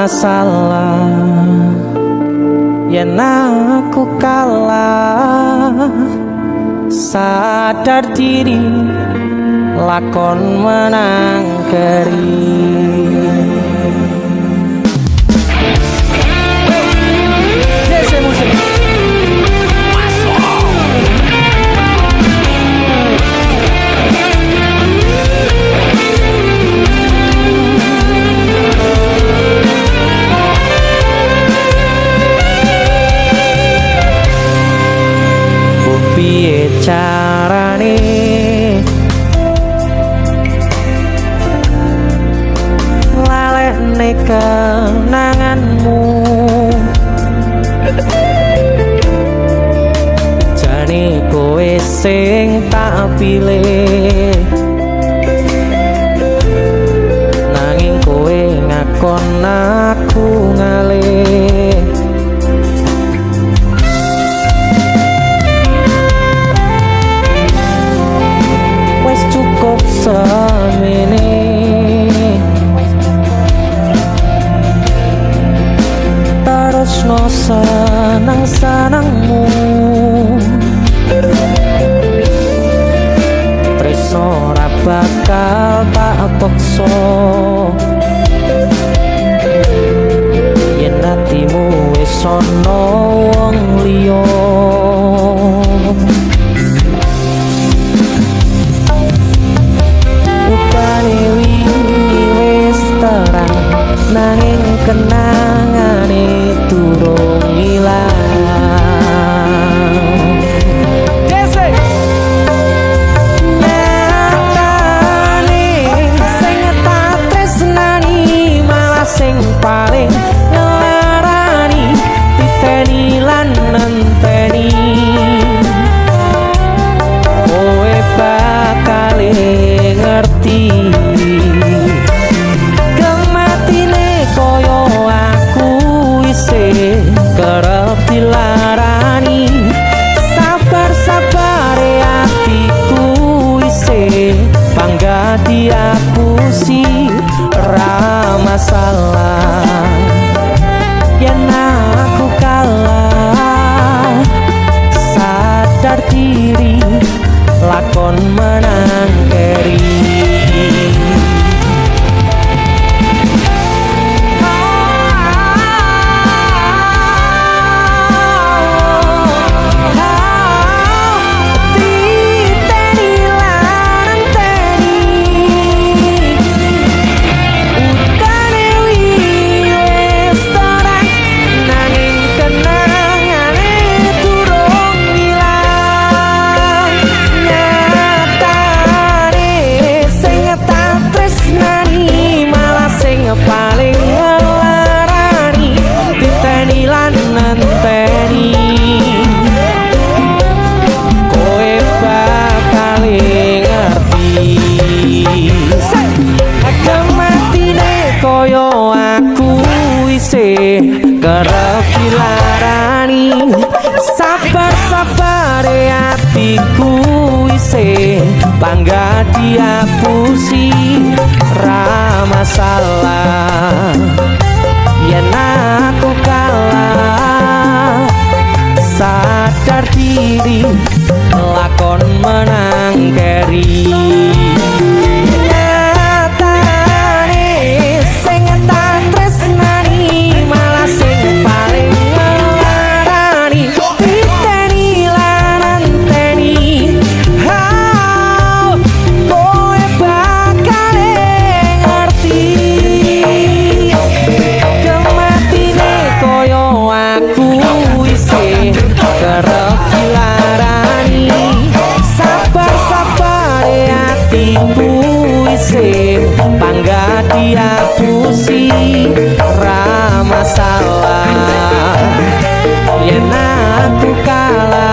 masalah yen aku kalah, sadar diri lakon menang keri. Piye carane lalekne kenanganmu, jane kowe sing tak pilih, nanging kowe ngakon aku ngalih. Cukup semene terus no senang-senangmu, tresno ora bakal tak paksa yen atimu wis ana wong liya. Nanging kenangane durung ilang. Nyatane sing tak tresnani malah sing paling ngelarani, titeni lan nenteni kowe bakal ngerti. Kerep dilarani, sabar-sabar hatiku isi bangga diapusi, ra masalah yen aku kalah, sadar diri lakon menang keri. Paling ngelarani, diteni lan nenteni kowe bakal ngerti. Kematine koyo aku isih kerep dilarani, sabar-sabar hatiku isih bangga diapusi, ra masalah yen aku kalah, sadar diri lakon menang keri. Nyatane sing tak tresnani malah sing paling ngelarani, titeni lan nenteni kowe bakal ngerti. Kematine koyo aku isih kerep dilarani, sabar-sabar hatiku isih bangga diapusi, ra masalah yen aku kalah.